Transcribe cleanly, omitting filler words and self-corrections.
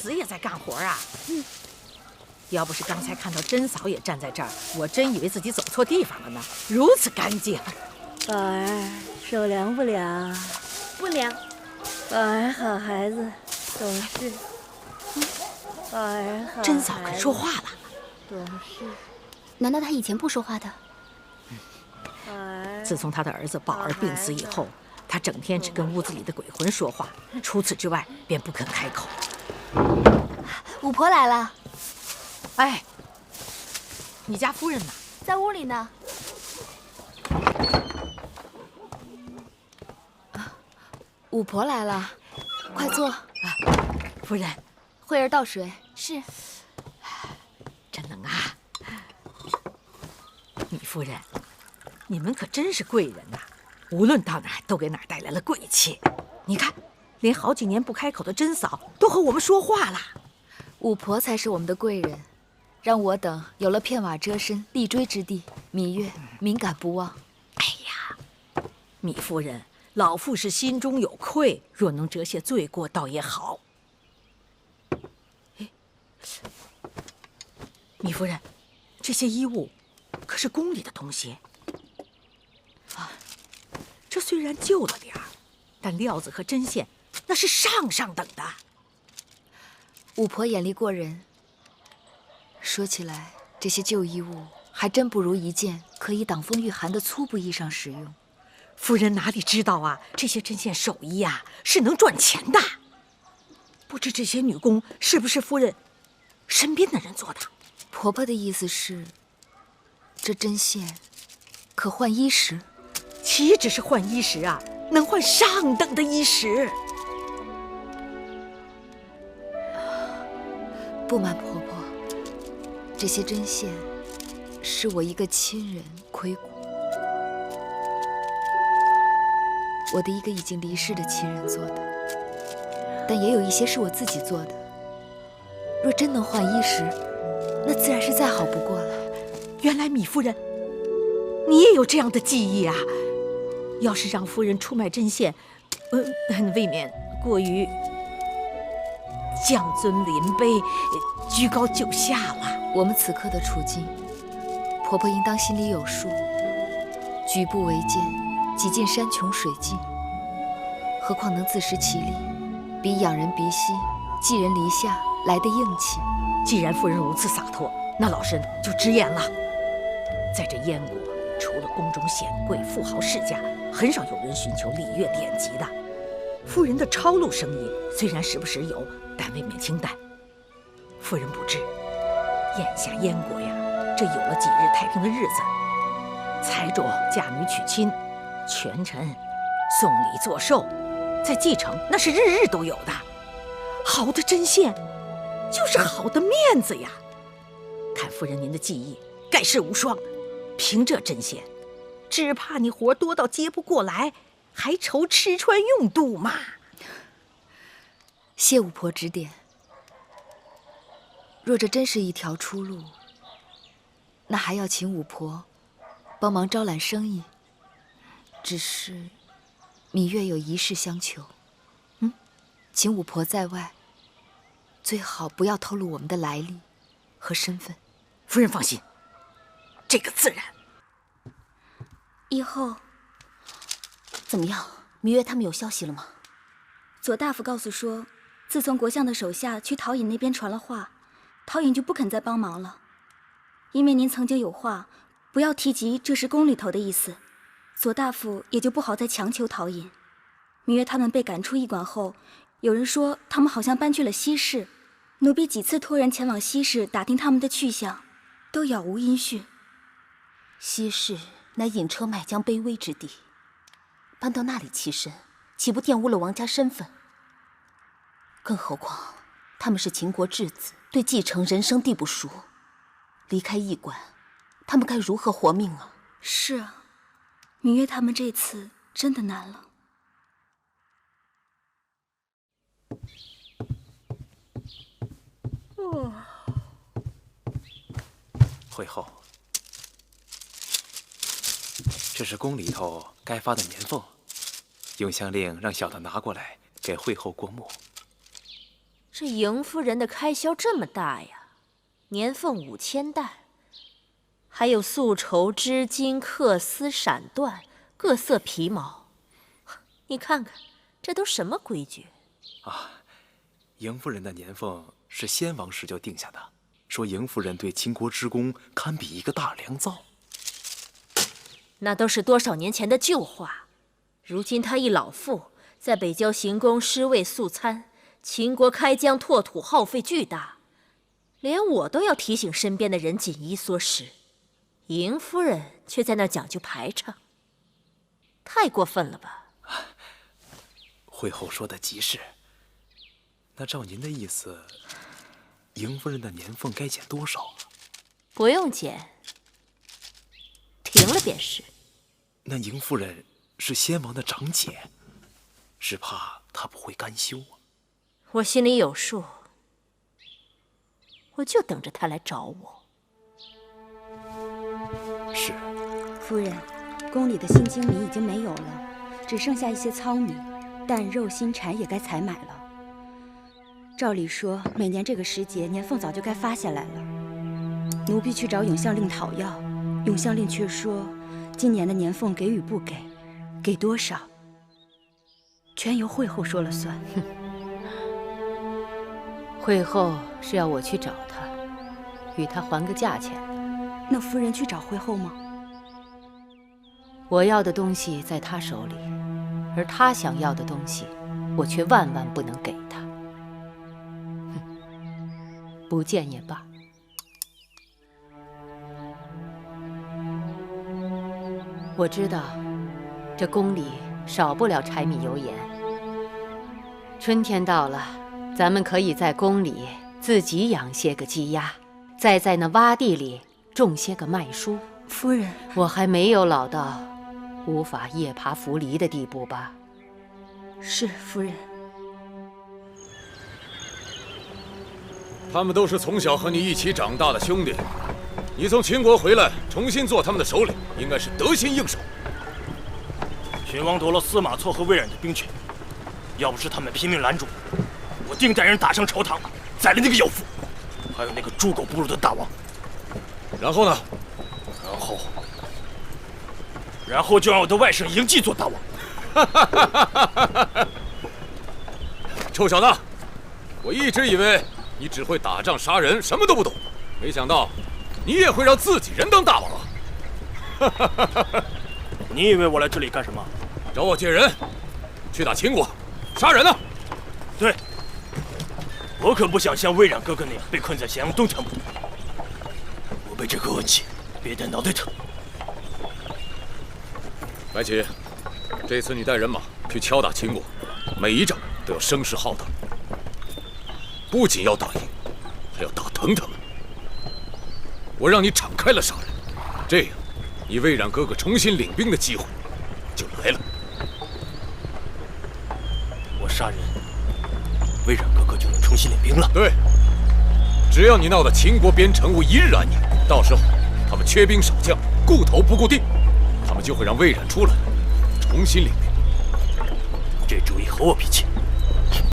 子也在干活啊。要不是刚才看到甄嫂也站在这儿，我真以为自己走错地方了呢。如此干净。宝儿，手凉不凉？不凉。宝儿好孩子，懂事。宝儿好。甄嫂肯说话了。懂事。难道她以前不说话的？自从他的儿子宝儿病死以后，他整天只跟屋子里的鬼魂说话，除此之外便不肯开口。五婆来了。哎，你家夫人呢？在屋里呢。五婆来了，快坐。夫人，慧儿倒水。是。真能啊！米夫人，你们可真是贵人呐！无论到哪儿都给哪儿带来了贵气。你看，连好几年不开口的甄嫂都和我们说话了。五婆才是我们的贵人，让我等有了片瓦遮身、立锥之地。芈月敏感不忘。哎呀，米夫人，老妇是心中有愧，若能折些罪过，倒也好。米夫人，这些衣物可是宫里的东西啊。这虽然旧了点儿，但料子和针线那是上等的。五婆眼力过人。说起来，这些旧衣物还真不如一件可以挡风御寒的粗布衣裳实用。夫人哪里知道啊，这些针线手艺啊是能赚钱的。不知这些女工是不是夫人身边的人做的？婆婆的意思是，这针线可换衣食？岂止是换衣食啊，能换上等的衣食。不瞒婆婆，这些针线是我一个亲人亏骨，我的一个已经离世的亲人做的，但也有一些是我自己做的。若真能换衣食，那自然是再好不过了。原来米夫人，你也有这样的技艺啊！要是让夫人出卖针线，未免过于降尊临卑、居高就下了。我们此刻的处境，婆婆应当心里有数。举步维艰，几近山穷水尽，何况能自食其力，比仰人鼻息、寄人篱下来得硬气。既然夫人如此洒脱，那老身就直言了。在这燕国，除了宫中显贵、富豪世家，很少有人寻求礼乐典籍的。夫人的抄录生意虽然时不时有，但未免清淡。夫人不知，眼下燕国呀，这有了几日太平的日子，才着嫁女娶亲，权臣送礼作寿，在继承那是日日都有的。好的针线，就是好的面子呀。看夫人您的技艺盖世无双，凭这针线，只怕你活多到接不过来，还愁吃穿用度嘛。谢五婆指点。若这真是一条出路，那还要请五婆帮忙招揽生意。只是芈月有一事相求，请五婆在外，最好不要透露我们的来历和身份。夫人放心，这个自然。以后怎么样？芈月他们有消息了吗？左大夫告诉说，自从国相的手下去陶尹那边传了话，陶尹就不肯再帮忙了。因为您曾经有话，不要提及这是宫里头的意思，左大夫也就不好再强求陶尹。芈月他们被赶出驿馆后，有人说他们好像搬去了西市，奴婢几次托人前往西市打听他们的去向，都杳无音讯。西市乃引车买将卑微之地，搬到那里栖身，岂不玷污了王家身份？更何况他们是秦国质子，对继承人生地不熟，离开驿馆，他们该如何活命啊？是啊，芈月他们这次真的难了。会后，这是宫里头该发的年俸，永香令让小的拿过来给会后过目。这邢夫人的开销这么大呀，年俸5000担，还有素绸、织金、缂丝、闪缎、各色皮毛。你看看，这都什么规矩啊？邢夫人的年俸是先王时就定下的，说邢夫人对秦国之功堪比一个大良造。那都是多少年前的旧话。如今她一老妇，在北郊行宫尸位素餐，秦国开疆拓土耗费巨大，连我都要提醒身边的人紧衣缩食，邢夫人却在那讲究排场，太过分了吧？惠后说的极是。那照您的意思，邢夫人的年俸该减多少啊？不用减，停了便是。那邢夫人是先王的长姐，是怕她不会甘休啊。我心里有数，我就等着她来找我。是。夫人，宫里的新精米已经没有了，只剩下一些糙米，但肉、新柴也该采买了。照理说，每年这个时节，年俸早就该发下来了。奴婢去找永相令讨要，永相令却说，今年的年俸给与不给，给多少，全由惠后说了算。惠后是要我去找她，与她还个价钱。那夫人去找惠后吗？我要的东西在她手里，而她想要的东西，我却万万不能给她。不见也罢。我知道，这宫里少不了柴米油盐。春天到了，咱们可以在宫里自己养些个鸡鸭，再在那洼地里种些个麦蔬。夫人，我还没有老到无法夜爬扶犁的地步吧？是夫人。他们都是从小和你一起长大的兄弟，你从秦国回来，重新做他们的首领，应该是得心应手。秦王夺了司马错和魏冉的兵权，要不是他们拼命拦住，我定带人打上朝堂，宰了那个妖妇，还有那个猪狗不如的大王。然后呢？然后就让我的外甥嬴稷做大王。臭小子，我一直以为你只会打仗杀人，什么都不懂，没想到你也会让自己人当大王啊！你以为我来这里干什么？找我借人，去打秦国，杀人呢？对，我可不想像魏冉哥哥那样被困在咸阳东城。我被这个恶气憋得脑袋疼。白起，这次你带人马去敲打秦国，每一仗都要声势浩大，不仅要打赢，还要打疼他们。我让你敞开了杀人，这样，你魏冉哥哥重新领兵的机会就来了。我杀人，魏冉哥哥就能重新领兵了？对，只要你闹得秦国边城无一日安宁，到时候他们缺兵少将，顾头不顾腚，他们就会让魏冉出来，重新领兵。这主意和我比齐。